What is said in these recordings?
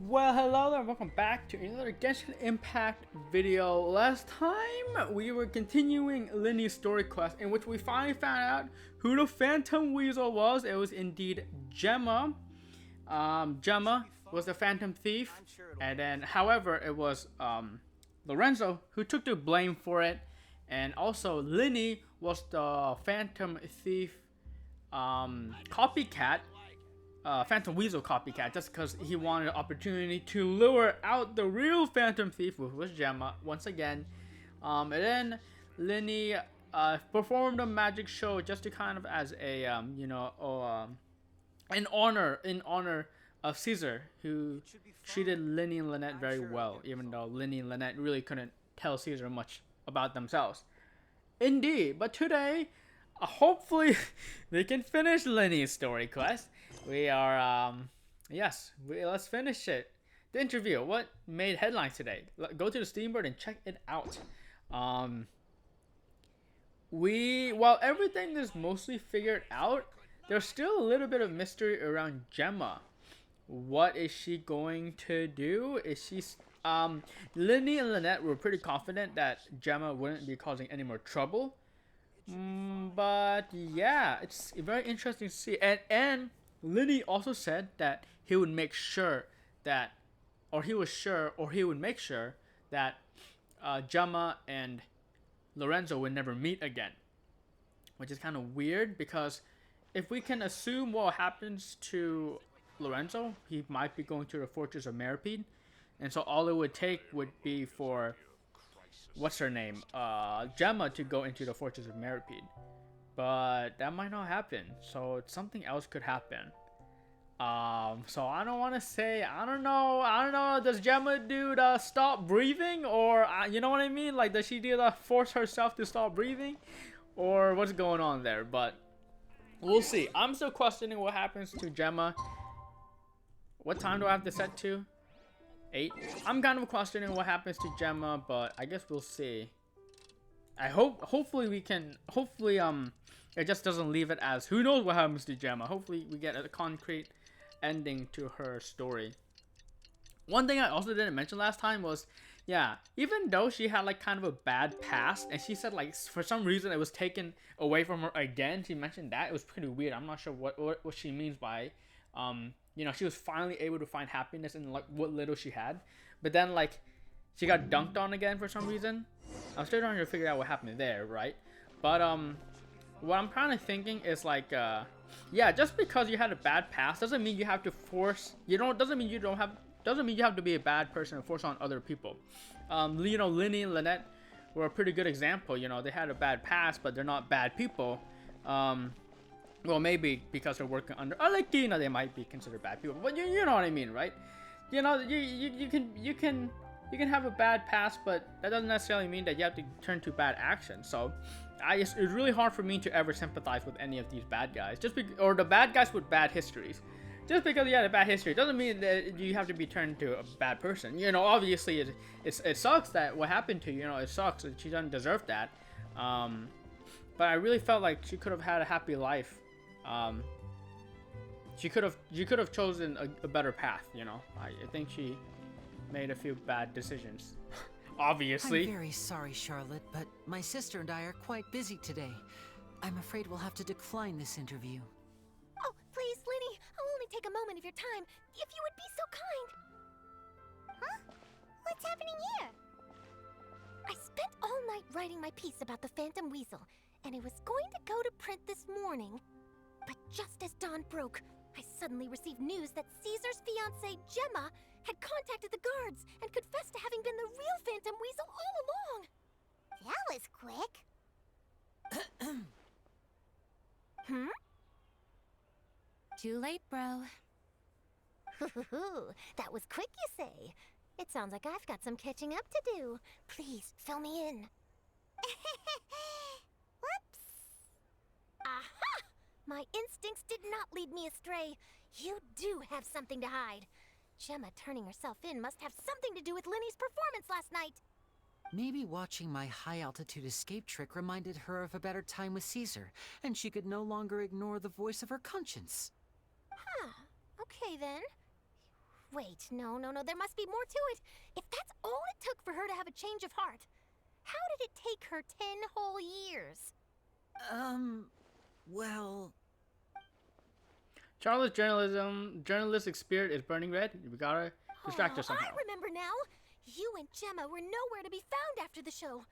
Well, hello there, and welcome back to another Genshin Impact video. Last time, we were continuing Linny's story quest, in which we finally found out who the Phantom Weasel was. It was indeed Gemma. Gemma was the Phantom Thief, and then, however, it was Lorenzo who took the blame for it, and also Linny was the Phantom Thief copycat. Phantom Weasel copycat, just because he wanted an opportunity to lure out the real Phantom Thief, which was Gemma, once again. And then Linny performed a magic show just to kind of as a in honor of Caesar, who treated Linny and Lynette very well, even though Linny and Lynette really couldn't tell Caesar much about themselves. Indeed, but today, hopefully, they can finish Linny's story quest. We are, let's finish it. The interview, what made headlines today? Go to the Steamboard and check it out. While everything is mostly figured out, there's still a little bit of mystery around Gemma. What is she going to do? Linny and Lynette were pretty confident that Gemma wouldn't be causing any more trouble. But yeah, it's very interesting to see. And Linny also said that he would make sure that, or he would make sure that Gemma and Lorenzo would never meet again. Which is kind of weird, because if we can assume what happens to Lorenzo, he might be going to the Fortress of Meripede. And so all it would take would be for, what's her name? Gemma to go into the Fortress of Meripede. But that might not happen, so something else could happen. So I don't want to say, I don't know, does Gemma do the stop breathing, or, you know what I mean? Like, does she do the force herself to stop breathing, or what's going on there? But we'll see. I'm still questioning what happens to Gemma. What time do I have to set to? 8? I'm kind of questioning what happens to Gemma, but I guess we'll see. Hopefully it just doesn't leave it as who knows what happens to Gemma. Hopefully we get a concrete ending to her story. One thing I also didn't mention last time was, yeah, even though she had like kind of a bad past, and she said like for some reason it was taken away from her again, she mentioned that. It was pretty weird. I'm not sure what she means by she was finally able to find happiness in like what little she had, but then like she got dunked on again for some reason. I'm still trying to figure out what happened there, right? But what I'm kind of thinking is like, yeah, just because you had a bad past doesn't mean you have to force. Doesn't mean you have to be a bad person and force on other people. Linny and Lynette were a pretty good example. They had a bad past, but they're not bad people. Well, maybe because they're working under Alekina, they might be considered bad people. But you know what I mean, right? You can have a bad past, but that doesn't necessarily mean that you have to turn to bad action. So, it's really hard for me to ever sympathize with any of these bad guys, or the bad guys with bad histories. Just because you had a bad history doesn't mean that you have to be turned to a bad person. Obviously it sucks that what happened to you. It sucks that she doesn't deserve that. But I really felt like she could have had a happy life. She could have chosen a better path. I think she made a few bad decisions. Obviously. I'm very sorry, Charlotte, but my sister and I are quite busy today. I'm afraid we'll have to decline this interview. Oh, please, Linny, I'll only take a moment of your time, if you would be so kind. Huh? What's happening here? I spent all night writing my piece about the Phantom Weasel, and it was going to go to print this morning. But just as dawn broke, I suddenly received news that Caesar's fiancée, Gemma, had contacted the guards and confessed to having been the real Phantom Weasel all along. That was quick. Too late, bro. That was quick, you say? It sounds like I've got some catching up to do. Please, fill me in. Whoops. Aha! My instincts did not lead me astray. You do have something to hide. Gemma turning herself in must have something to do with Linny's performance last night. Maybe watching my high-altitude escape trick reminded her of a better time with Caesar, and she could no longer ignore the voice of her conscience. Huh. Okay, then. Wait, no, there must be more to it. If that's all it took for her to have a change of heart, how did it take her 10 whole years? Well... Charlotte's journalistic spirit is burning red. We gotta distract her somehow. I remember now. You and Gemma were nowhere to be found after the show.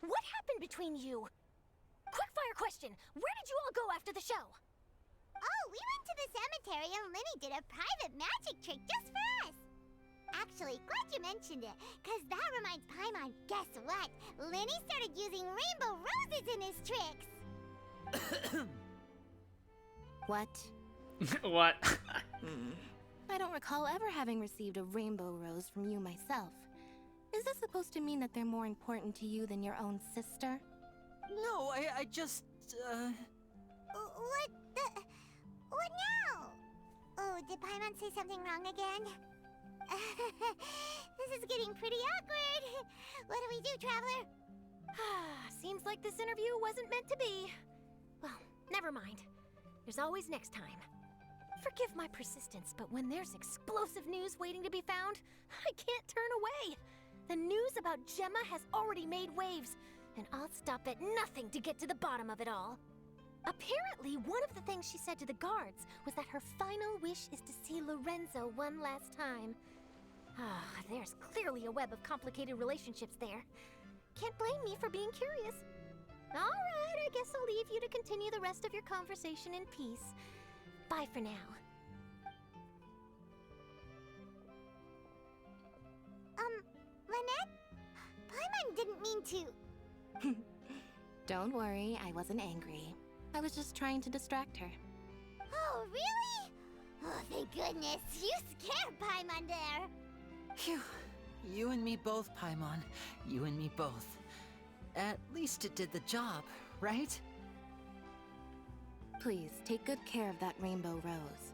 What happened between you? Quickfire question. Where did you all go after the show? Oh, we went to the cemetery and Linny did a private magic trick just for us. Actually, glad you mentioned it, because that reminds Paimon, guess what? Linny started using rainbow roses in his tricks. What? What? I don't recall ever having received a rainbow rose from you myself. Is this supposed to mean that they're more important to you than your own sister? No, I just, What now? Oh, did Paimon say something wrong again? This is getting pretty awkward. What do we do, Traveler? Seems like this interview wasn't meant to be. Well, never mind. There's always next time. Forgive my persistence, but when there's explosive news waiting to be found, I can't turn away. The news about Gemma has already made waves, and I'll stop at nothing to get to the bottom of it all. Apparently, one of the things she said to the guards was that her final wish is to see Lorenzo one last time. There's clearly a web of complicated relationships there. Can't blame me for being curious. All right, I guess I'll leave you to continue the rest of your conversation in peace. Bye for now. Lynette? Paimon didn't mean to. Don't worry, I wasn't angry. I was just trying to distract her. Oh, really? Oh, thank goodness. You scared Paimon there. Phew. You and me both, Paimon. You and me both. At least it did the job, right? Please, take good care of that rainbow rose.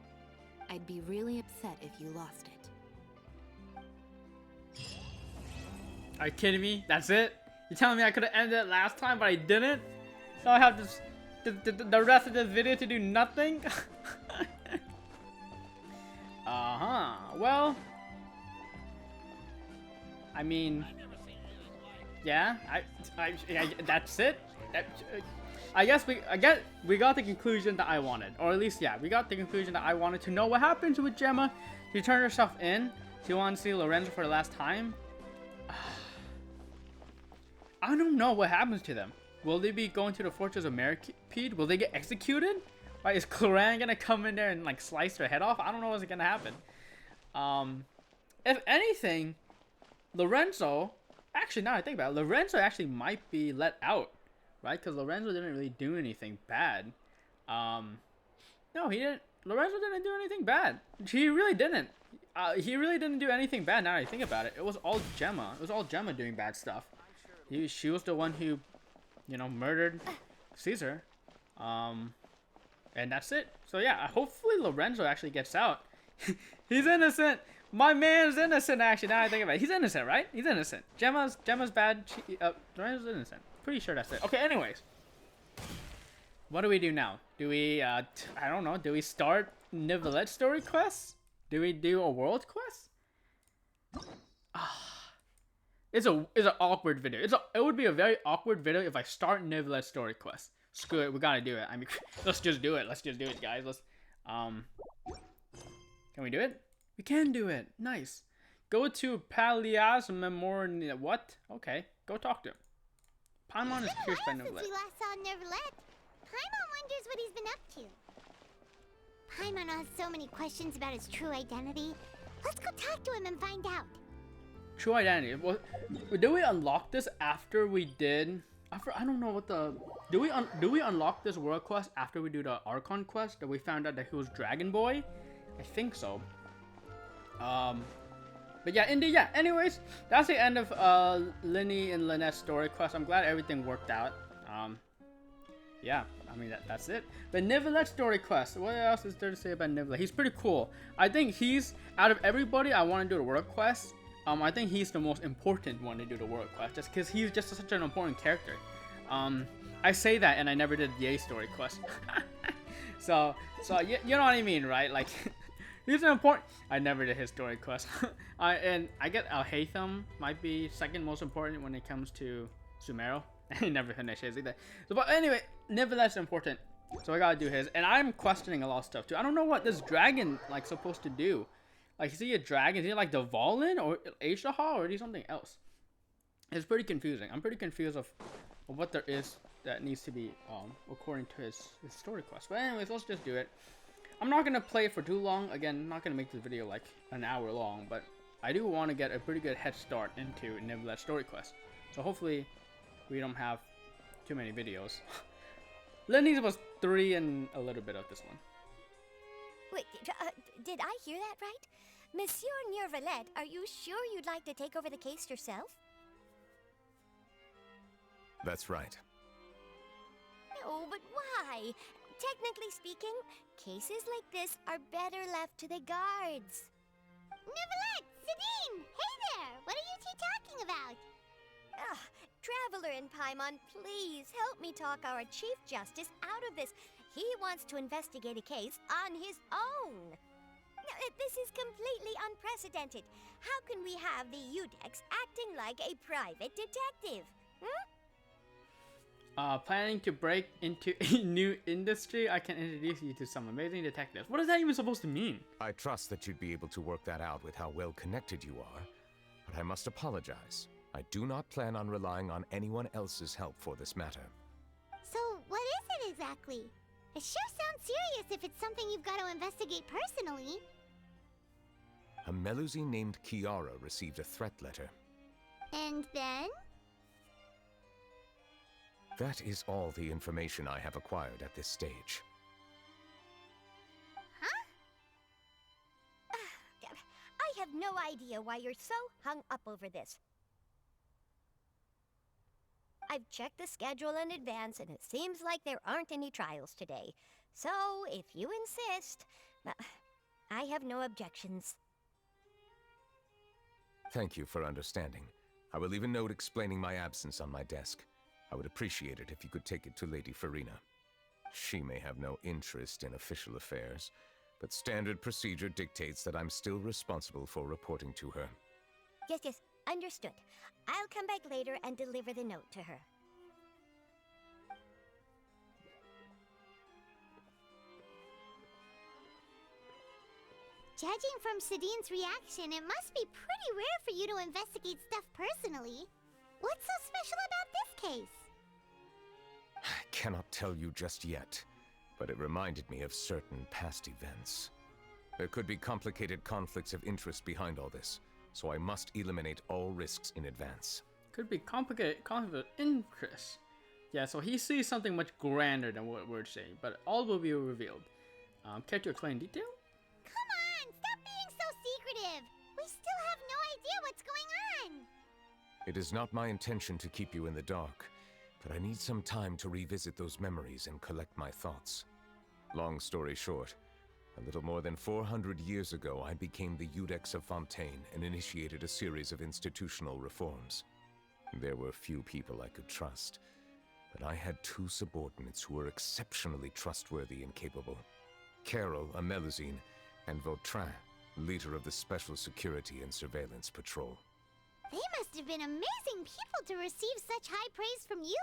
I'd be really upset if you lost it. Are you kidding me? That's it? You're telling me I could have ended it last time, but I didn't? So I have this, the rest of this video to do nothing? Well, I mean, yeah, I that's it. I guess we got the conclusion that I wanted, or at least, yeah, we got the conclusion that I wanted to know. What happens with Gemma? She turned herself in. She wanted to see Lorenzo for the last time. I don't know what happens to them. Will they be going to the Fortress of Meripede? Will they get executed? Right, is Cloran gonna come in there and like slice their head off? I don't know what's gonna happen. If anything, Lorenzo, actually now I think about it, Lorenzo actually might be let out, right? Because Lorenzo didn't really do anything bad. No, he didn't. Lorenzo didn't do anything bad. He really didn't. He really didn't do anything bad now that I think about it. It was all Gemma. It was all Gemma doing bad stuff. She was the one who, you know, murdered Caesar. And that's it. So yeah, hopefully Lorenzo actually gets out. He's innocent. My man's innocent, actually, now I think about it. He's innocent, right? He's innocent. Gemma's bad. Lorenzo's innocent. Pretty sure that's it. Okay, anyways. What do we do now? Do we, I don't know. Do we start Neuvillette story quests? Do we do a world quest? It's an awkward video. It would be a very awkward video if I start Neuvillette story quest. Screw it, we gotta do it. I mean, let's just do it. Let's just do it, guys. Let's, can we do it? We can do it. Nice. Go to Palias Memorial. What? Okay, go talk to him. Paimon is curious by Neuvillette. Since we last saw Neuvillette, Paimon wonders what he's been up to. Paimon has so many questions about his true identity. Let's go talk to him and find out. True identity. Well, did we unlock this after we did? I don't know what the. Do we unlock this world quest after we do the Archon quest that we found out that he was Dragon Boy? I think so. But yeah, indeed, yeah. Anyways, that's the end of Linny and Lynette's story quest. I'm glad everything worked out. Yeah, I mean that's it. But Neuvillette story quest. What else is there to say about Neuvillette? He's pretty cool. I think he's out of everybody I want to do the world quest. I think he's the most important one to do the world quest, just because he's just such an important character. I say that and I never did the A story quest. so you know what I mean, right? Like, He's an important. I never did his story quest. I get Alhaitham might be second most important when it comes to Sumeru. I never finished his either. So, but anyway, Neuvillette's important. So I gotta do his, and I'm questioning a lot of stuff too. I don't know what this dragon like supposed to do. Like, is he a dragon? Is he like the Valen or Aishaha, or is he something else? It's pretty confusing. I'm pretty confused of what there is that needs to be according to his story quest. But anyways, let's just do it. I'm not gonna play it for too long. Again, I'm not gonna make this video like an hour long, but I do want to get a pretty good head start into Neuvillette's story quest. So hopefully we don't have too many videos. Lenny's was 3 and a little bit of this one. Wait, did I hear that right? Monsieur Neuvillette, are you sure you'd like to take over the case yourself? That's right. No, but why? Technically speaking, cases like this are better left to the guards. Neuvillette! Sidine! Hey there! What are you two talking about? Ugh, Traveler and Paimon, please help me talk our Chief Justice out of this. He wants to investigate a case on his own. Now, this is completely unprecedented. How can we have the Udex acting like a private detective? Hmm? Planning to break into a new industry? I can introduce you to some amazing detectives. What is that even supposed to mean? I trust that you'd be able to work that out with how well connected you are, but I must apologize. I do not plan on relying on anyone else's help for this matter. So, what is it exactly? It sure sounds serious if it's something you've got to investigate personally. A Melusine named Kiara received a threat letter. And then? That is all the information I have acquired at this stage. Huh? I have no idea why you're so hung up over this. I've checked the schedule in advance, and it seems like there aren't any trials today. So, if you insist, I have no objections. Thank you for understanding. I will leave a note explaining my absence on my desk. I would appreciate it if you could take it to Lady Farina. She may have no interest in official affairs, but standard procedure dictates that I'm still responsible for reporting to her. Yes, understood. I'll come back later and deliver the note to her. Judging from Sidine's reaction, it must be pretty rare for you to investigate stuff personally. What's so special about this case? I cannot tell you just yet, but it reminded me of certain past events. There could be complicated conflicts of interest behind all this, so I must eliminate all risks in advance. Could be complicated conflict of interest. Yeah, so he sees something much grander than what we're saying, but all will be revealed. Care to explain in detail? Come on, stop being so secretive! We still have no idea what's going on! It is not my intention to keep you in the dark, but I need some time to revisit those memories and collect my thoughts. Long story short, a little more than 400 years ago, I became the Udex of Fontaine and initiated a series of institutional reforms. There were few people I could trust, but I had 2 subordinates who were exceptionally trustworthy and capable. Carol, a Melusine, and Vautrin, leader of the Special Security and Surveillance Patrol. They must have been amazing people to receive such high praise from you!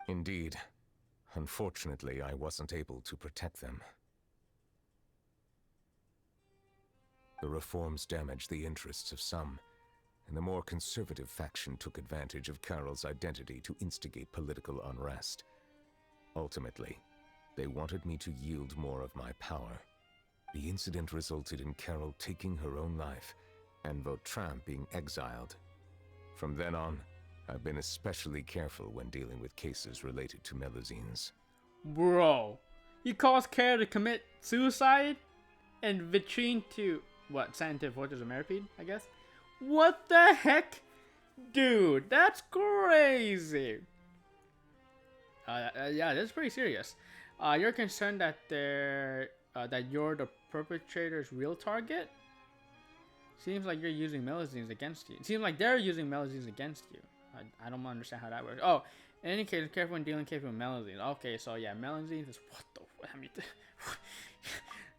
Indeed. Unfortunately, I wasn't able to protect them. The reforms damaged the interests of some, and the more conservative faction took advantage of Carol's identity to instigate political unrest. Ultimately, they wanted me to yield more of my power. The incident resulted in Carol taking her own life, and Vautrin being exiled. From then on, I've been especially careful when dealing with cases related to Melusines. Bro, he caused Care to commit suicide, and Vitrine to, what, Scientific Fortress of Meripede, I guess? What the heck? Dude, that's crazy. Yeah, that's pretty serious. You're concerned that that you're the perpetrator's real target? Seems like you're using Melusines against you. It seems like they're using Melusines against you. I don't understand how that works. Oh, in any case, careful when dealing with Melusines. Okay, so yeah, Melusines is what the. I mean,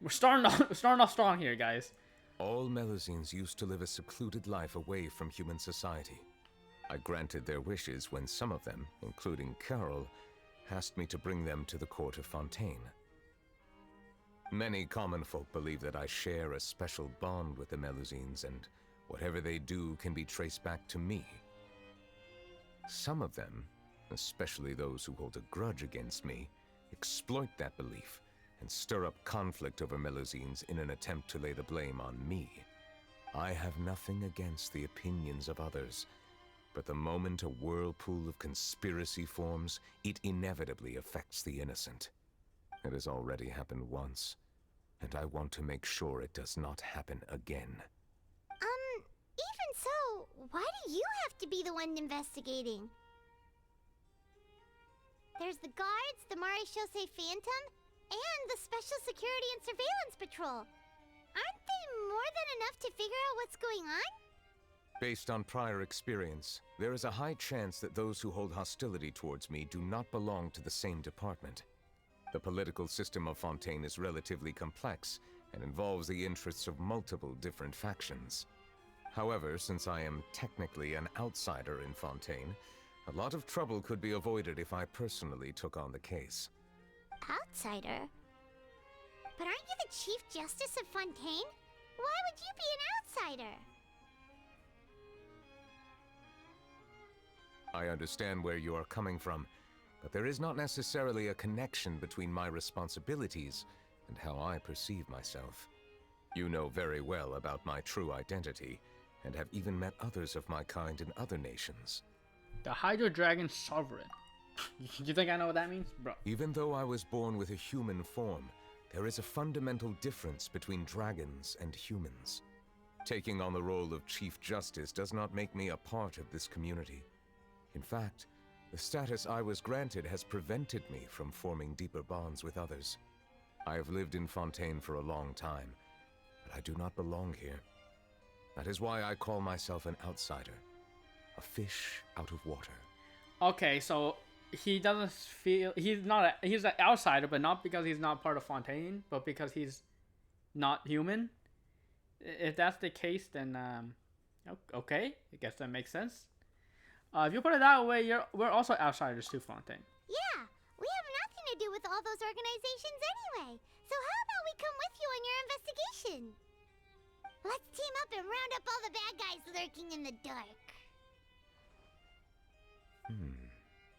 We're starting off strong here, guys. All Melusines used to live a secluded life away from human society. I granted their wishes when some of them, including Carol, asked me to bring them to the court of Fontaine. Many common folk believe that I share a special bond with the Melusines, and whatever they do can be traced back to me. Some of them, especially those who hold a grudge against me, exploit that belief and stir up conflict over Melusines in an attempt to lay the blame on me. I have nothing against the opinions of others, but the moment a whirlpool of conspiracy forms, it inevitably affects the innocent. It has already happened once, and I want to make sure it does not happen again. Even so, why do you have to be the one investigating? There's the guards, the Marechaussee Phantom, and the Special Security and Surveillance Patrol. Aren't they more than enough to figure out what's going on? Based on prior experience, there is a high chance that those who hold hostility towards me do not belong to the same department. The political system of Fontaine is relatively complex and involves the interests of multiple different factions. However, since I am technically an outsider in Fontaine, a lot of trouble could be avoided if I personally took on the case. Outsider? But aren't you the Chief Justice of Fontaine? Why would you be an outsider? I understand where you are coming from, but there is not necessarily a connection between my responsibilities and how I perceive myself. You know very well about my true identity, and have even met others of my kind in other nations. The Hydro Dragon Sovereign. You think I know what that means? Bro. Even though I was born with a human form, there is a fundamental difference between dragons and humans. Taking on the role of Chief Justice does not make me a part of this community. In fact, the status I was granted has prevented me from forming deeper bonds with others. I have lived in Fontaine for a long time, but I do not belong here. That is why I call myself an outsider. A fish out of water. Okay, so he doesn't feel he's an outsider, but not because he's not part of Fontaine, but because he's not human. If that's the case, then okay, I guess that makes sense. If you put it that way, we're also outsiders to Fontaine. Yeah, we have nothing to do with all those organizations anyway. So how about we come with you on your investigation? Let's team up and round up all the bad guys lurking in the dark.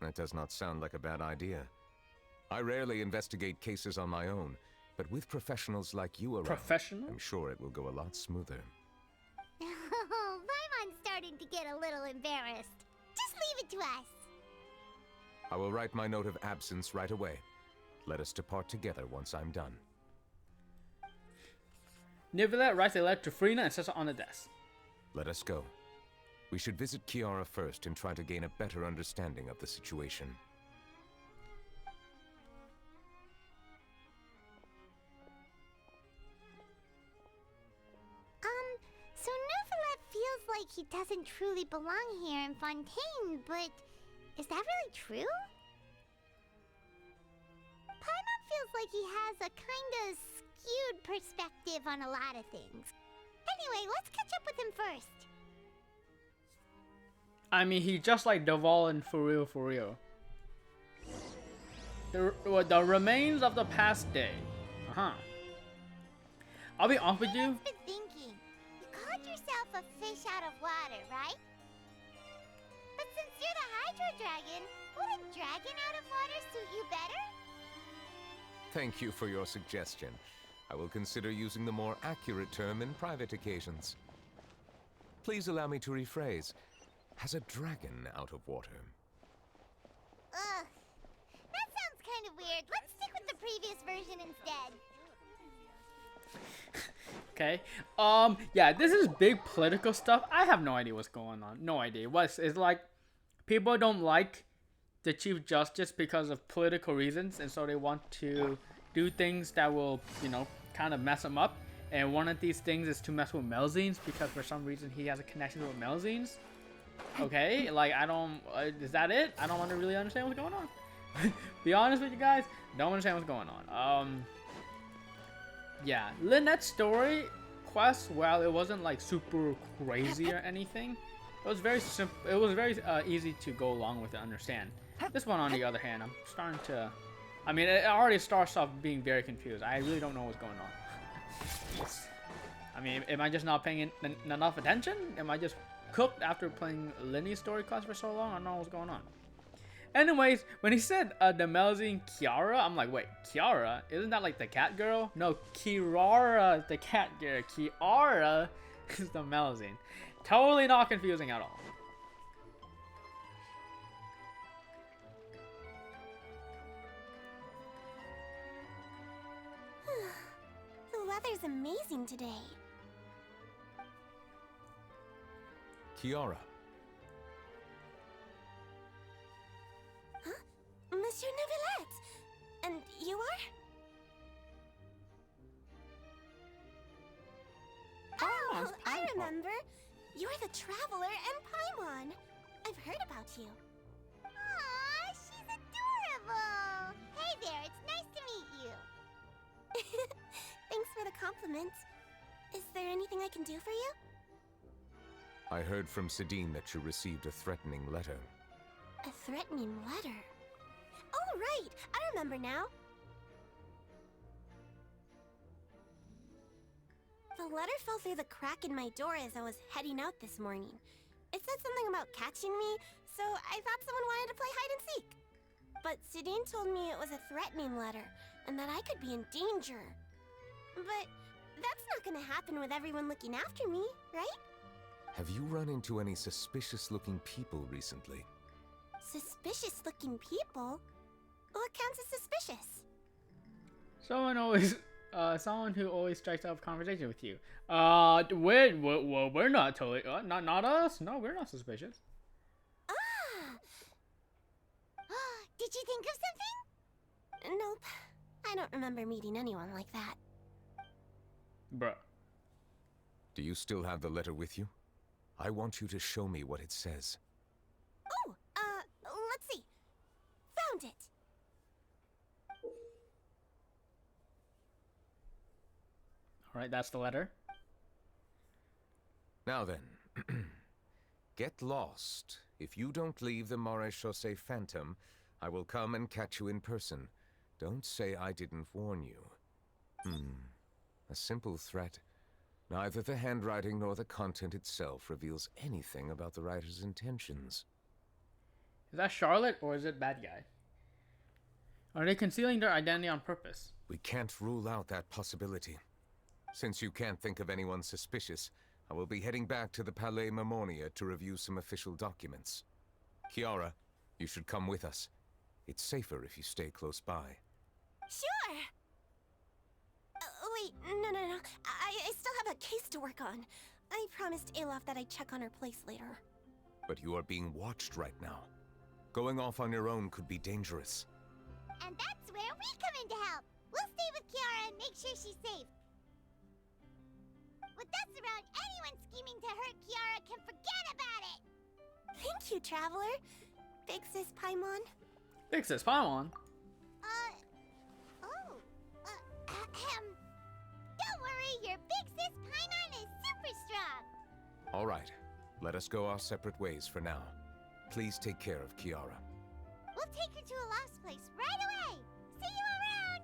That does not sound like a bad idea. I rarely investigate cases on my own, but with professionals like you around, I'm sure it will go a lot smoother. Oh, Paimon's starting to get a little embarrassed. Just leave it to us. I will write my note of absence right away. Let us depart together once I'm done. Neuvillette writes a letter to Frina and sets it on the desk. Let us go. We should visit Kiara first and try to gain a better understanding of the situation. So Neuvillette feels like he doesn't truly belong here in Fontaine, but is that really true? Paimon feels like he has a kinda skewed perspective on a lot of things. Anyway, let's catch up with him first. I mean, he just like Duval and for real. The remains of the past day. I'll be honest with you. I've been thinking. You called yourself a fish out of water, right? But since you're the Hydro Dragon, would a dragon out of water suit you better? Thank you for your suggestion. I will consider using the more accurate term in private occasions. Please allow me to rephrase. Has a dragon out of water? Ugh. That sounds kind of weird. Let's stick with the previous version instead. Okay. Yeah, this is big political stuff. I have no idea what's going on. No idea. It's like people don't like the Chief Justice because of political reasons, and so they want to do things that will, kind of mess him up. And one of these things is to mess with Melusines because for some reason he has a connection with Melusines. Okay, like is that it? I don't want to really understand what's going on. Be honest with you guys, don't understand what's going on. Yeah, Lynette's story quest, while it wasn't like super crazy or anything, it was very simple. It was very easy to go along with and understand. This one, on the other hand, I'm starting to. I mean, it already starts off being very confused. I really don't know what's going on. I mean, am I just not paying enough attention? Am I just cooked after playing Linny's story quest for so long? I don't know what's going on. Anyways, when he said the Melzine Kiara, I'm like, wait, Kiara? Isn't that like the cat girl? No, Kirara is the cat girl. Kiara is the Melzine. Totally not confusing at all. The weather's amazing today. Kiara, Monsieur Neuvillette! And you are? Oh, I remember. You're the Traveler and Paimon. I've heard about you. Aw, she's adorable. Hey there, it's nice to meet you. Thanks for the compliment. Is there anything I can do for you? I heard from Sidine that you received a threatening letter. A threatening letter? Oh, right! I remember now. The letter fell through the crack in my door as I was heading out this morning. It said something about catching me, so I thought someone wanted to play hide and seek. But Sidine told me it was a threatening letter, and that I could be in danger. But that's not gonna happen with everyone looking after me, right? Have you run into any suspicious-looking people recently? Suspicious-looking people? What counts as suspicious? Someone who always strikes up a conversation with you. We're not totally, not us. No, we're not suspicious. Ah! Did you think of something? Nope. I don't remember meeting anyone like that. Bruh. Do you still have the letter with you? I want you to show me what it says. Oh, let's see. Found it. Alright, that's the letter. Now then, get lost. If you don't leave the Maréchaussée Phantom, I will come and catch you in person. Don't say I didn't warn you. A simple threat. Neither the handwriting nor the content itself reveals anything about the writer's intentions. Is that Charlotte or is it bad guy? Are they concealing their identity on purpose? We can't rule out that possibility. Since you can't think of anyone suspicious, I will be heading back to the Palais Mermonia to review some official documents. Kiara, you should come with us. It's safer if you stay close by. Sure! Wait, no. I still have a case to work on. I promised Alof that I'd check on her place later. But you are being watched right now. Going off on your own could be dangerous. And that's where we come in to help. We'll stay with Kiara and make sure she's safe. With us around, anyone scheming to hurt Kiara can forget about it! Thank you, Traveler. Big Sis Paimon. Big Sis Paimon? Don't worry, your Big Sis Paimon is super strong! Alright, let us go our separate ways for now. Please take care of Kiara. We'll take her to a lost place right away! See you around!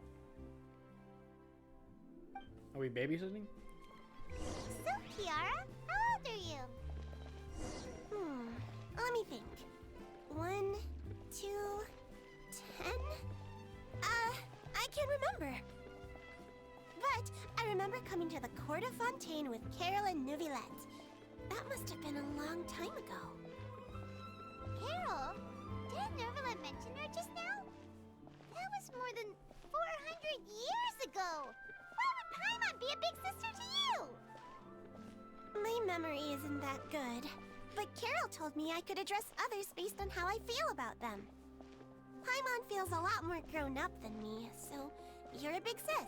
Are we babysitting? So, Kiara, how old are you? Let me think. 1, 2, 10? I can't remember. But I remember coming to the Court of Fontaine with Carol and Neuvillette. That must have been a long time ago. Carol? Didn't Neuvillette mention her just now? That was more than 400 years ago! Why would Paimon be a big sister to you? My memory isn't that good, but Carol told me I could address others based on how I feel about them. Paimon feels a lot more grown up than me, so you're a big sis.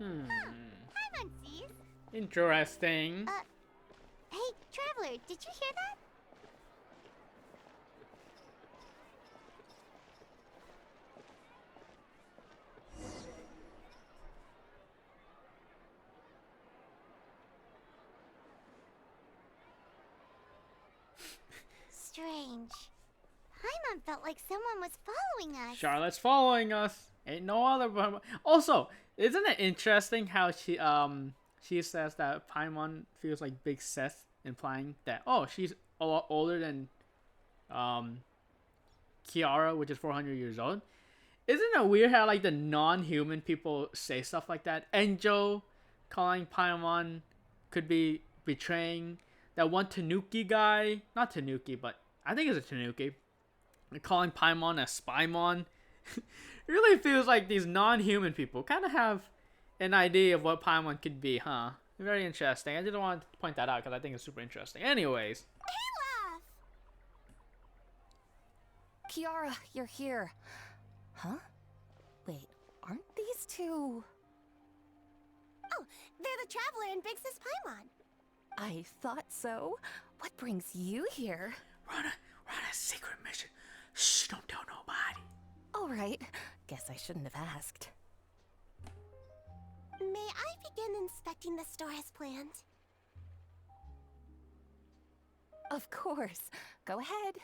Paimon sees. Interesting. Hey, Traveler, did you hear that? strange. Paimon felt like someone was following us. Charlotte's following us. Ain't no other. Also, isn't it interesting how she says that Paimon feels like big Seth, implying that she's a lot older than Kiara, which is 400 years old. Isn't it weird how like the non-human people say stuff like that? Enjo calling Paimon could be betraying. That one Tanuki guy, not Tanuki, but I think it's a Tanuki. Calling Paimon a Spymon. Really feels like these non-human people kind of have an idea of what Paimon could be, huh? Very interesting. I didn't want to point that out because I think it's super interesting. Anyways. Kiara, you're here. Huh? Wait, aren't these two... Oh, they're the Traveler and Big Sis Paimon. I thought so. What brings you here? We're on a secret mission. Shh, don't tell nobody. All right. Guess I shouldn't have asked. May I begin inspecting the store as planned? Of course. Go ahead.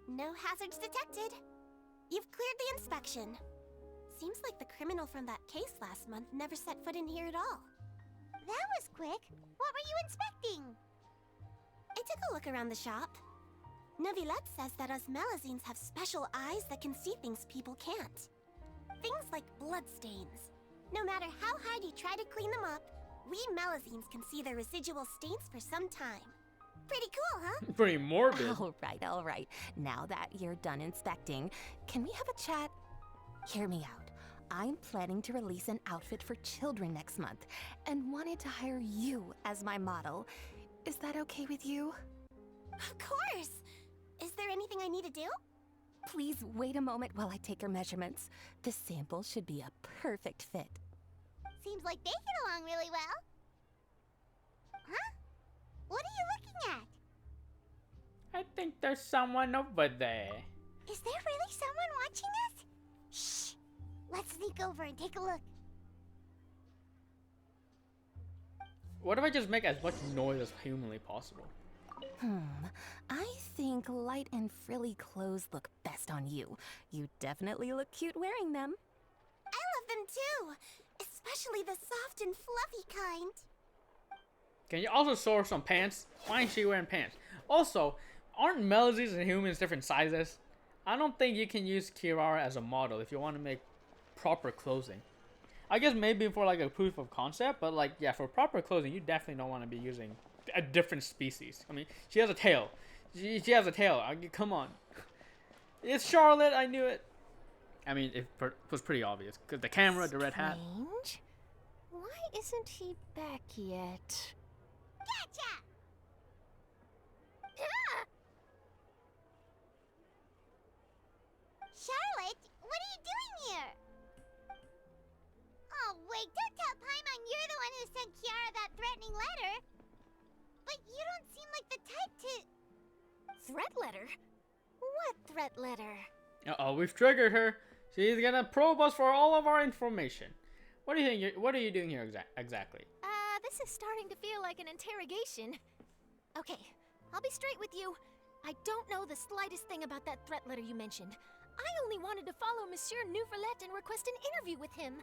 No hazards detected. You've cleared the inspection. Seems like the criminal from that case last month never set foot in here at all. That was quick. What were you inspecting? I took a look around the shop. Neuvillette says that us Melazines have special eyes that can see things people can't. Things like bloodstains. No matter how hard you try to clean them up, we Melazines can see their residual stains for some time. Pretty cool, huh? Pretty morbid. All right. Now that you're done inspecting, can we have a chat? Hear me out. I'm planning to release an outfit for children next month and wanted to hire you as my model. Is that okay with you? Of course! Is there anything I need to do? Please wait a moment while I take your measurements. The sample should be a perfect fit. Seems like they get along really well. Huh? What are you looking at? I think there's someone over there. Is there really someone watching us? Shh! Let's sneak over and take a look. What if I just make as much noise as humanly possible? I think light and frilly clothes look best on you. You definitely look cute wearing them. I love them too! Especially the soft and fluffy kind. Can you also source some pants? Why ain't she wearing pants? Also, aren't Melazines and humans different sizes? I don't think you can use Kirara as a model if you want to make proper clothing. I guess maybe for like a proof of concept, but like, yeah, for proper clothing, you definitely don't want to be using a different species. I mean, she has a tail. She has a tail. Come on. It's Charlotte. I knew it. I mean, it was pretty obvious because the camera, the red hat. Strange. Why isn't he back yet? Gotcha! Charlotte, what are you doing here? Oh, wait, don't tell Paimon you're the one who sent Kiara that threatening letter. But you don't seem like the type to... Threat letter? What threat letter? Uh-oh, we've triggered her. She's gonna probe us for all of our information. What do you think? What are you doing here exactly? This is starting to feel like an interrogation. Okay, I'll be straight with you. I don't know the slightest thing about that threat letter you mentioned. I only wanted to follow Monsieur Neuvillette and request an interview with him.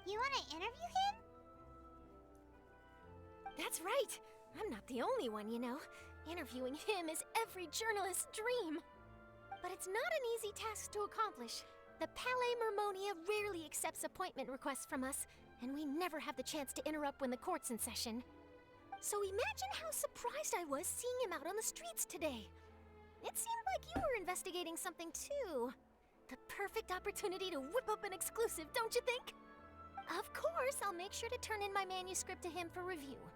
You want to interview him? That's right. I'm not the only one, you know. Interviewing him is every journalist's dream. But it's not an easy task to accomplish. The Palais Mermonia rarely accepts appointment requests from us, and we never have the chance to interrupt when the court's in session. So imagine how surprised I was seeing him out on the streets today. It seemed like you were investigating something too. The perfect opportunity to whip up an exclusive, don't you think? Of course, I'll make sure to turn in my manuscript to him for review.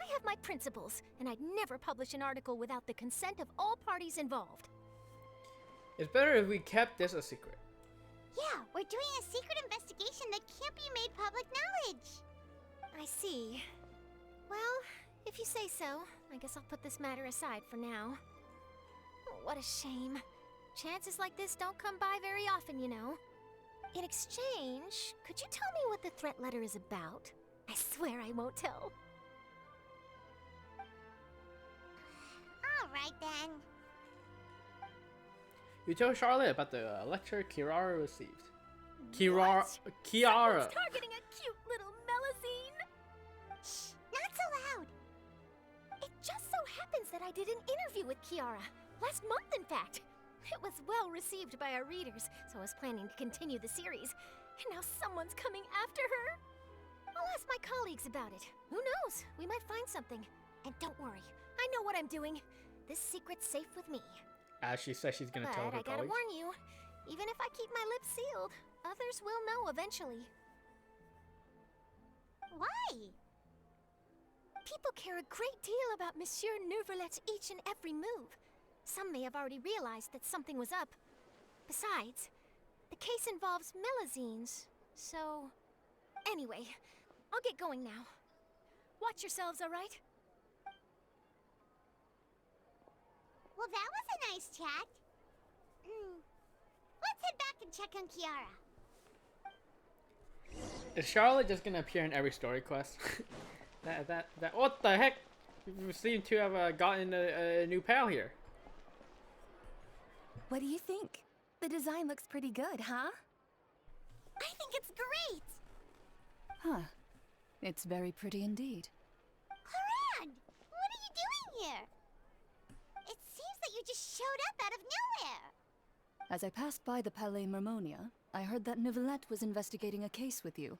I have my principles, and I'd never publish an article without the consent of all parties involved. It's better if we kept this a secret. Yeah, we're doing a secret investigation that can't be made public knowledge. I see. Well, if you say so, I guess I'll put this matter aside for now. What a shame. Chances like this don't come by very often, you know. In exchange, could you tell me what the threat letter is about? I swear I won't tell. Alright then. You tell Charlotte about the lecture Kiara received. What? Kiara. Someone's targeting a cute little Melazine. Shh, not so loud. It just so happens that I did an interview with Kiara. Last month, in fact. It was well received by our readers, so I was planning to continue the series. And now someone's coming after her. I'll ask my colleagues about it. Who knows? We might find something. And don't worry, I know what I'm doing. This secret's safe with me. As she says she's gonna tell her But I gotta colleagues. warn you, even if I keep my lips sealed, others will know eventually. Why? People care a great deal about Monsieur Neuvillette's each and every move. Some may have already realized that something was up. Besides, the case involves Melazines, so... Anyway, I'll get going now. Watch yourselves, alright? Well, that was a nice chat. Let's head back and check on Kiara. Is Charlotte just gonna appear in every story quest? that what the heck? You seem to have gotten a new pal here. What do you think? The design looks pretty good, huh? I think it's great! Huh. It's very pretty indeed. Clorinde! What are you doing here? It seems that you just showed up out of nowhere. As I passed by the Palais Mermonia, I heard that Neuvillette was investigating a case with you.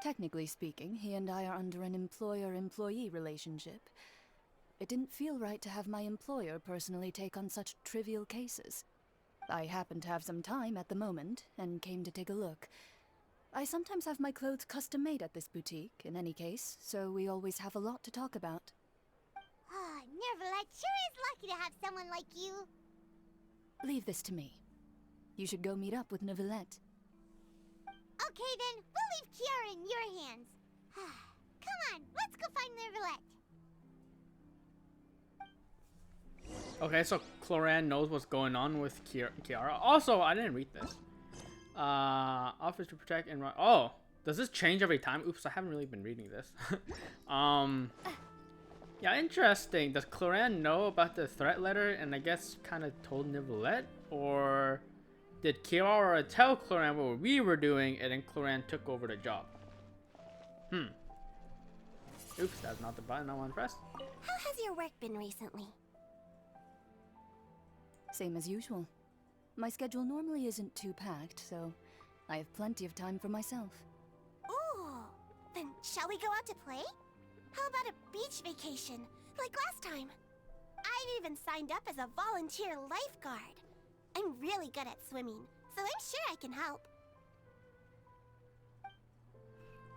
Technically speaking, he and I are under an employer-employee relationship. It didn't feel right to have my employer personally take on such trivial cases. I happen to have some time at the moment, and came to take a look. I sometimes have my clothes custom-made at this boutique, in any case, so we always have a lot to talk about. Ah, Neuvillette sure is lucky to have someone like you. Leave this to me. You should go meet up with Neuvillette. Okay then, we'll leave Kiara in your hands. Come on, let's go find Neuvillette. Okay, so Clorinde knows what's going on with Kiara. Also, I didn't read this. Offers to protect and run. Oh, does this change every time? Oops, I haven't really been reading this. Yeah, interesting. Does Clorinde know about the threat letter and I guess kind of told Neuvillette? Or did Kiara tell Clorinde what we were doing and then Clorinde took over the job? Oops, that's not the button I want to press. How has your work been recently? Same as usual. My schedule normally isn't too packed, so I have plenty of time for myself. Ooh, then shall we go out to play? How about a beach vacation, like last time? I've even signed up as a volunteer lifeguard. I'm really good at swimming, so I'm sure I can help.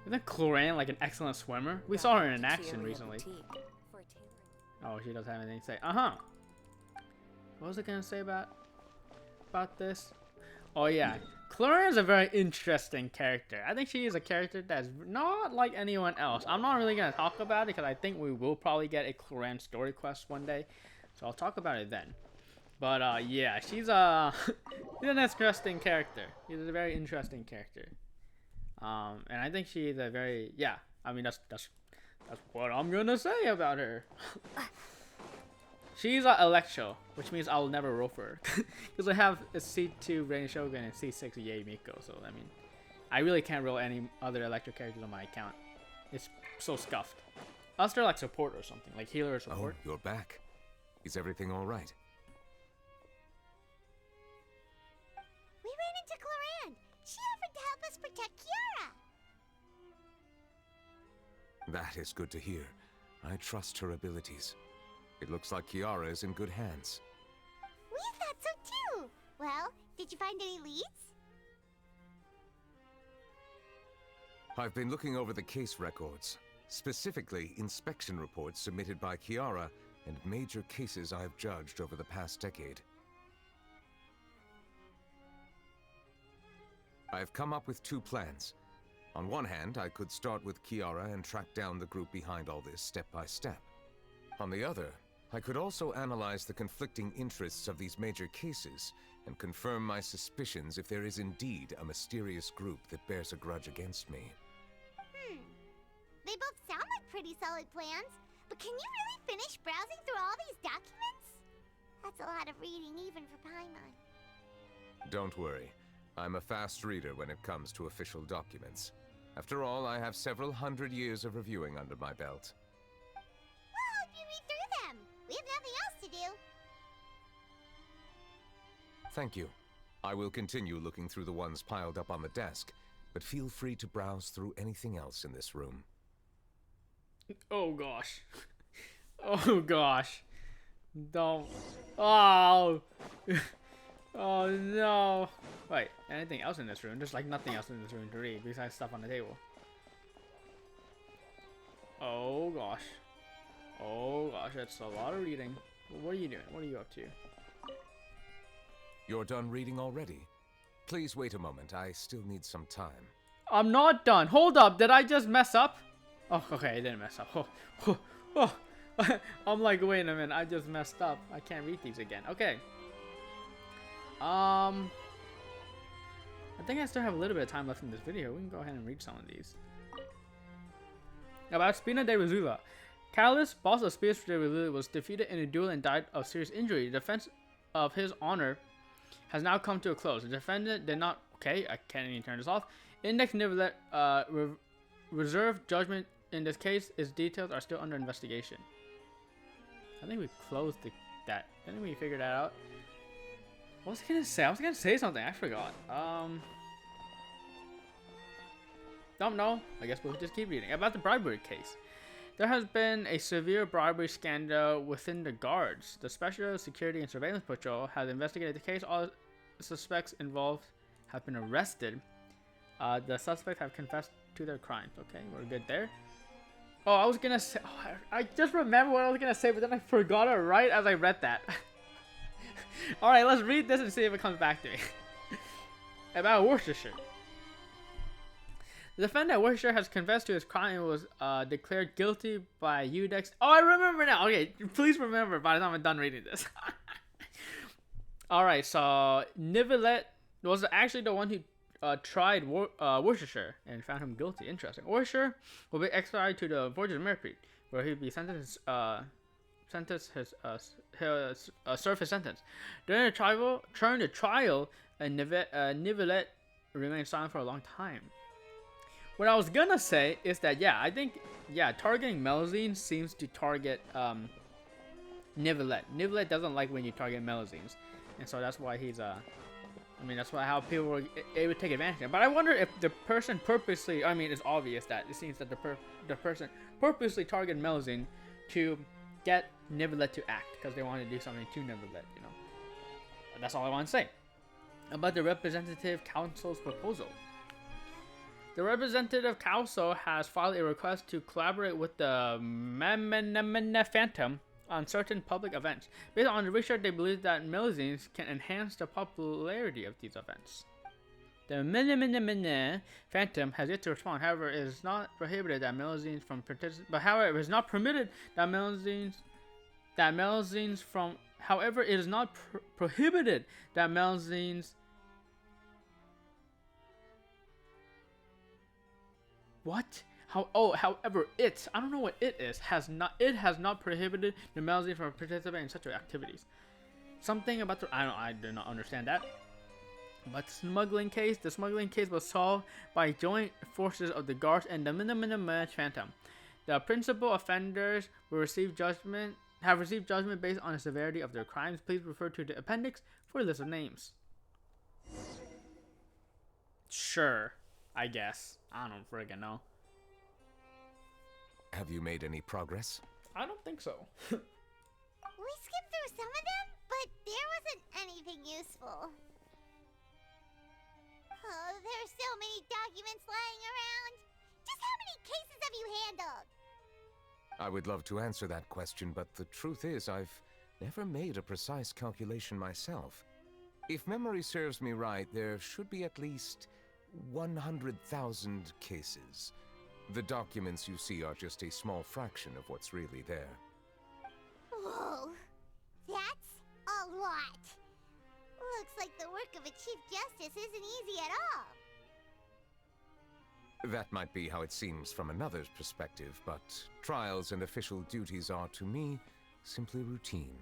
Isn't Clorinde like an excellent swimmer? We saw her in action recently. Oh, she doesn't have anything to say. What was I gonna say about this? Oh yeah, Clorinde is a very interesting character. I think she is a character that's not like anyone else. I'm not really gonna talk about it because I think we will probably get a Clorinde story quest one day, so I'll talk about it then. But yeah, she's she's an interesting character. She's a very interesting character. And I think she's a very I mean that's what I'm gonna say about her. She's a Electro, which means I'll never roll for her. Because I have a C2 Rain Shogun and C6 Yae Miko, so I mean, I really can't roll any other Electro characters on my account. It's so scuffed. Unless they're like support or something, like healer or support. Oh, you're back. Is everything all right? We ran into Clorinde. She offered to help us protect Kiara. That is good to hear. I trust her abilities. It looks like Kiara is in good hands. We thought so too. Well, did you find any leads? I've been looking over the case records, specifically inspection reports submitted by Kiara and major cases I've judged over the past decade. I've come up with two plans. On one hand, I could start with Kiara and track down the group behind all this step by step. On the other, I could also analyze the conflicting interests of these major cases and confirm my suspicions if there is indeed a mysterious group that bears a grudge against me. They both sound like pretty solid plans, but can you really finish browsing through all these documents? That's a lot of reading even for Paimon. Don't worry. I'm a fast reader when it comes to official documents. After all, I have several hundred years of reviewing under my belt. We'll help you read through them. We have nothing else to do. Thank you. I will continue looking through the ones piled up on the desk, but feel free to browse through anything else in this room. Oh gosh. Oh gosh. Don't. Oh. Oh no. Wait, anything else in this room? There's like nothing else in this room to read besides stuff on the table. Oh gosh. Oh gosh, that's a lot of reading. What are you doing? What are you up to? You're done reading already? Please wait a moment. I still need some time. I'm not done. Hold up. Did I just mess up? Oh, okay. I didn't mess up. I'm like, wait a minute. I just messed up. I can't read these again. Okay. I think I still have a little bit of time left in this video. We can go ahead and read some of these. About Spina de Rizula. Callus, boss of Spina de Rizula, was defeated in a duel and died of serious injury. The defense of his honor has now come to a close. The defendant did not... Okay, I can't even turn this off. Index Neuvillette reserved judgment in this case. Its details are still under investigation. I think we closed that. I think we figured that out. What was I gonna say? I was gonna say something. I forgot. Don't know. I guess we'll just keep reading. About the bribery case. There has been a severe bribery scandal within the guards. The Special Security and Surveillance Patrol has investigated the case. All suspects involved have been arrested. The suspects have confessed to their crimes. Okay, we're good there. Oh, I was gonna say... Oh, I just remember what I was gonna say, but then I forgot it right as I read that. Alright, let's read this and see if it comes back to me. About Worcestershire. The defendant Worcestershire has confessed to his crime and was declared guilty by Udex. Oh, I remember now. Okay, please remember by the time I'm done reading this. Alright, so Neuvillette was actually the one who tried Worcestershire and found him guilty. Interesting. Worcestershire will be extradited to the Forges Mercury, where he'll be sentenced serve his sentence. During the trial, Neuvillette remained silent for a long time. What I was gonna say is that I think targeting Melusine seems to target Neuvillette. Neuvillette doesn't like when you target Melusines, and so that's why he's I mean, that's why how people were able to take advantage of it. But I wonder if the person purposely... I mean, it's obvious that it seems that the person purposely targeted Melusine to get Neuvillette to act, because they wanted to do something to Neuvillette, you know. But that's all I want to say. About the Representative Council's proposal. The Representative Council has filed a request to collaborate with the Phantom on certain public events. Based on the research, they believe that Melusines can enhance the popularity of these events. The Phantom has yet to respond. However, it is not prohibited that Melusines from participate. But however, it is not permitted that Melusines from. However, it is not prohibited that Melusines. What? However, I don't know what it is, has not prohibited the Melusine from participating in such activities. Something about I do not understand that. But the smuggling case was solved by joint forces of the guards and the Phantom. The principal offenders have received judgment based on the severity of their crimes. Please refer to the appendix for a list of names. Sure, I guess. I don't friggin' know. Have you made any progress? I don't think so. We skipped through some of them, but there wasn't anything useful. Oh, there are so many documents lying around. Just how many cases have you handled? I would love to answer that question, but the truth is I've never made a precise calculation myself. If memory serves me right, there should be at least 100,000 cases. The documents you see are just a small fraction of what's really there. Whoa, like the work of a Chief Justice isn't easy at all. That might be how it seems from another's perspective, but trials and official duties are, to me, simply routine.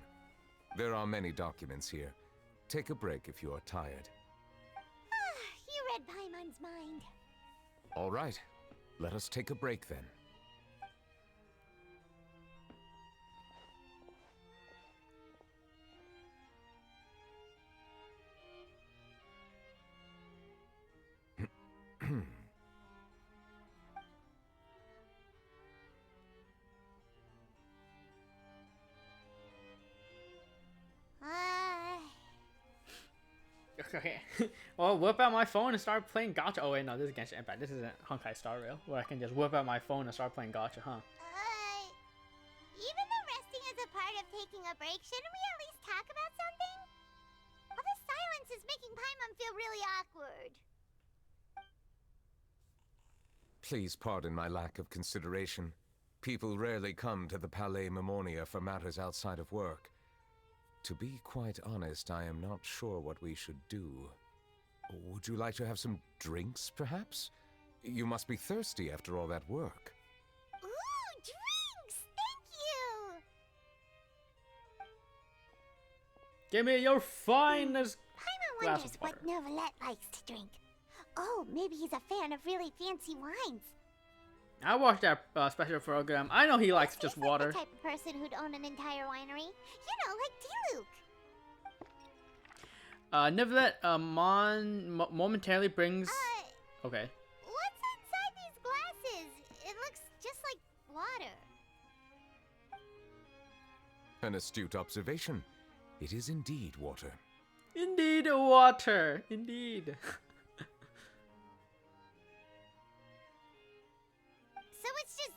There are many documents here. Take a break if you are tired. You read Paimon's mind. All right, let us take a break then. Okay. Well, whip out my phone and start playing gacha. Oh wait, no, this is Genshin Impact. This isn't Honkai Star Rail, where I can just whip out my phone and start playing gacha, huh? Even though resting is a part of taking a break, shouldn't we at least talk about something? All this silence is making Paimon feel really awkward. Please pardon my lack of consideration. People rarely come to the Palais Mermonia for matters outside of work. To be quite honest, I am not sure what we should do. Would you like to have some drinks, perhaps? You must be thirsty after all that work. Ooh, drinks! Thank you! Give me your finest Paimon glass wonders of what water. Neuvillette likes to drink. Oh, maybe he's a fan of really fancy wines. I watched that special program. I know he likes just He's like water. the type of person who'd own an entire winery. You know, like Diluc. Neuvillette momentarily brings. Okay. What's inside these glasses? It looks just like water. An astute observation. It is indeed water. Indeed, water. Indeed. So it's just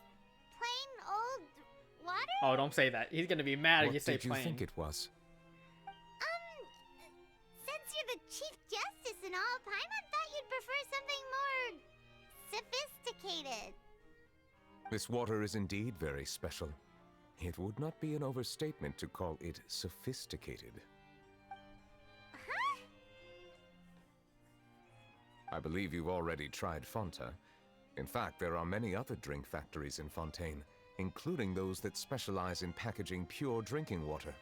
plain old water? Oh, don't say that. He's gonna be mad if What you say did you plain. think it was? Since you're the Chief Justice and all, Paimon thought you'd prefer something more sophisticated. This water is indeed very special. It would not be an overstatement to call it sophisticated. Huh? I believe you've already tried Fonta. In fact, there are many other drink factories in Fontaine, including those that specialize in packaging pure drinking water.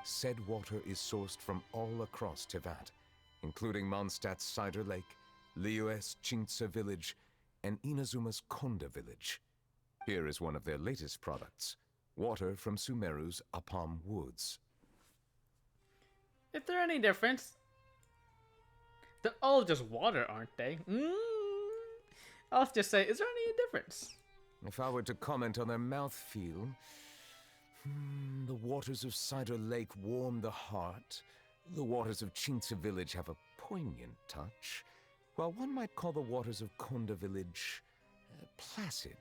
Said water is sourced from all across Teyvet, including Mondstadt's Cider Lake, Liyue's Chintsa Village, and Inazuma's Konda Village. Here is one of their latest products, water from Sumeru's Apam Woods. If they're any difference, they're all just water, aren't they? I'll just say, is there any difference? If I were to comment on their mouthfeel, the waters of Cider Lake warm the heart. The waters of Chintsa Village have a poignant touch, while one might call the waters of Konda Village placid.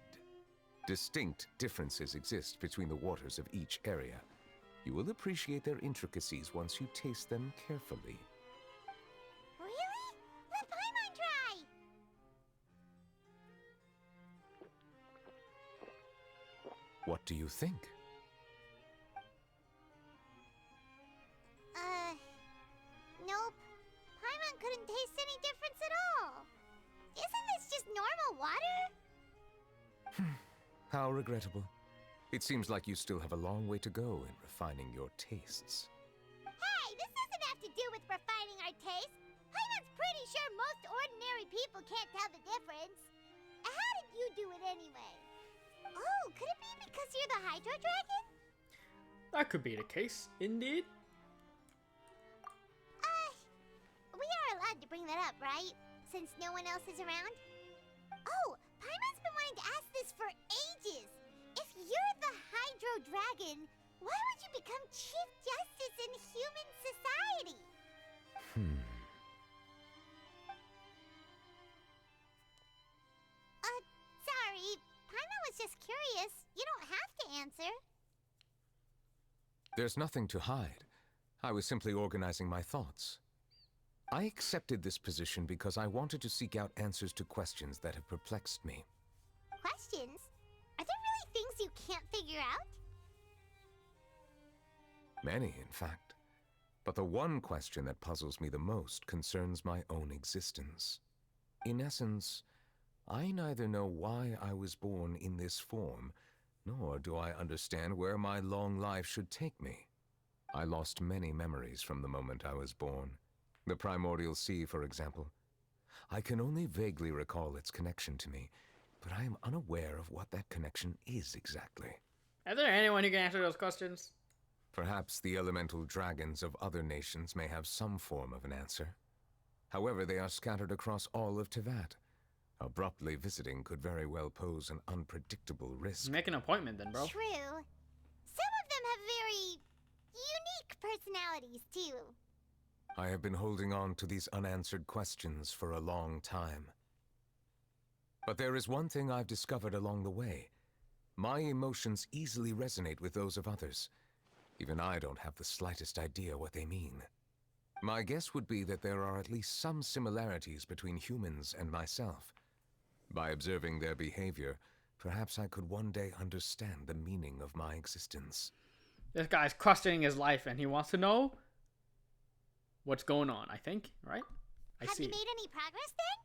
Distinct differences exist between the waters of each area. You will appreciate their intricacies once you taste them carefully. Really? Let Paimon try! What do you think? Nope. Paimon couldn't taste any difference at all. Isn't this just normal water? How regrettable. It seems like you still have a long way to go in refining your tastes. Hey, this doesn't have to do with refining our taste. Paimon's pretty sure most ordinary people can't tell the difference. How did you do it anyway? Oh, could it be because you're the Hydro Dragon? That could be the case, indeed. We are allowed to bring that up, right? Since no one else is around? Oh, Paimon's been wanting to ask this for ages. If you're the Hydro Dragon, why would you become Chief Justice in human society? Sorry. Paimon was just curious. You don't have to answer. There's nothing to hide. I was simply organizing my thoughts. I accepted this position because I wanted to seek out answers to questions that have perplexed me. Questions? Are there really things you can't figure out? Many, in fact. But the one question that puzzles me the most concerns my own existence. In essence, I neither know why I was born in this form, nor do I understand where my long life should take me. I lost many memories from the moment I was born. The primordial sea, for example. I can only vaguely recall its connection to me, but I am unaware of what that connection is exactly. Is there anyone who can answer those questions? Perhaps the elemental dragons of other nations may have some form of an answer. However, they are scattered across all of Teyvet. Abruptly visiting could very well pose an unpredictable risk. Make an appointment then, bro. True. Some of them have very unique personalities, too. I have been holding on to these unanswered questions for a long time. But there is one thing I've discovered along the way. My emotions easily resonate with those of others. Even I don't have the slightest idea what they mean. My guess would be that there are at least some similarities between humans and myself. By observing their behavior, perhaps I could one day understand the meaning of my existence. This guy's questioning his life and he wants to know what's going on, I think, right? I Have see. you made any progress then?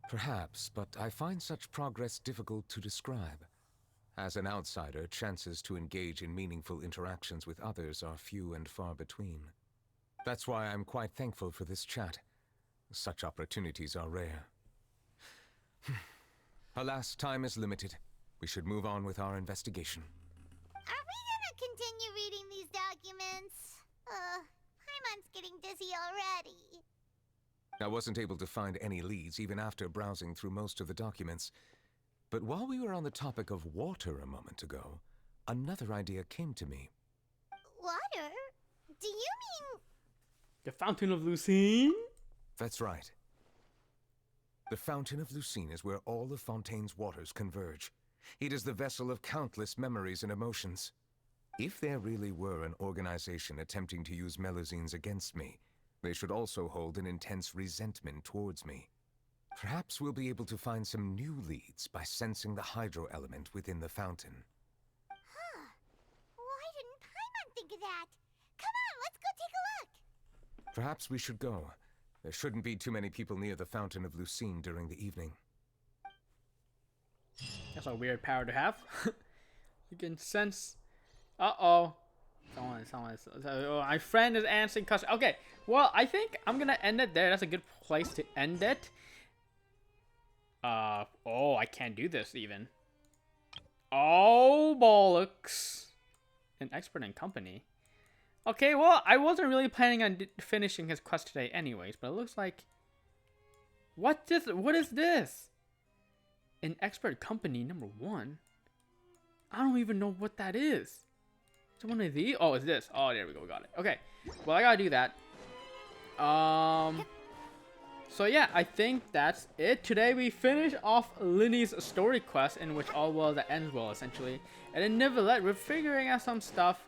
Perhaps, but I find such progress difficult to describe. As an outsider, chances to engage in meaningful interactions with others are few and far between. That's why I'm quite thankful for this chat. Such opportunities are rare. Alas, time is limited. We should move on with our investigation. Are we gonna continue reading these documents? Paimon's getting dizzy already. I wasn't able to find any leads even after browsing through most of the documents. But while we were on the topic of water a moment ago, another idea came to me. Water? Do you mean... The Fountain of Lucine? That's right. The Fountain of Lucine is where all of Fontaine's waters converge. It is the vessel of countless memories and emotions. If there really were an organization attempting to use Melusines against me, they should also hold an intense resentment towards me. Perhaps we'll be able to find some new leads by sensing the hydro element within the fountain. Huh. Why didn't Paimon think of that? Come on, let's go take a look. Perhaps we should go. There shouldn't be too many people near the Fountain of Lucine during the evening. That's a weird power to have. You can sense... Uh-oh. My friend is answering questions. Okay, well, I think I'm gonna end it there. That's a good place to end it. Oh, I can't do this even. Oh, bollocks. An expert in company. Okay, well, I wasn't really planning on finishing his quest today anyways, but it looks like... What is this? An expert company #1? I don't even know what that is. Is it one of these? Oh, it's this. Oh, there we go. Got it. Okay. Well, I gotta do that. So yeah, I think that's it. Today we finish off Linny's story quest, in which all well that ends well, essentially. And in Neuvillette, we're figuring out some stuff.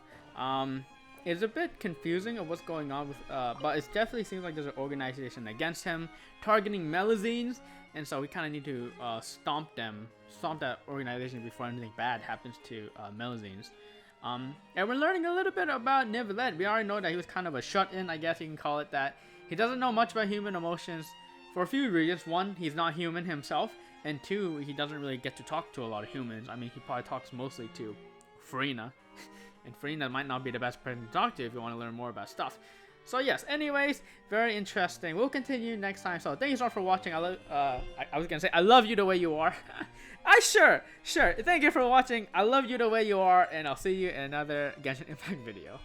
It's a bit confusing of what's going on with, but it definitely seems like there's an organization against him, targeting Melusines, and so we kind of need to stomp that organization before anything bad happens to Melusines. And we're learning a little bit about Neuvillette. We already know that he was kind of a shut-in, I guess you can call it that. He doesn't know much about human emotions for a few reasons. One, he's not human himself, and two, he doesn't really get to talk to a lot of humans. I mean, he probably talks mostly to Farina, and Farina might not be the best person to talk to if you want to learn more about stuff. So yes, anyways, very interesting. We'll continue next time. So thank you so much for watching. I was gonna say I love you the way you are. Sure. Thank you for watching. I love you the way you are, and I'll see you in another Genshin Impact video.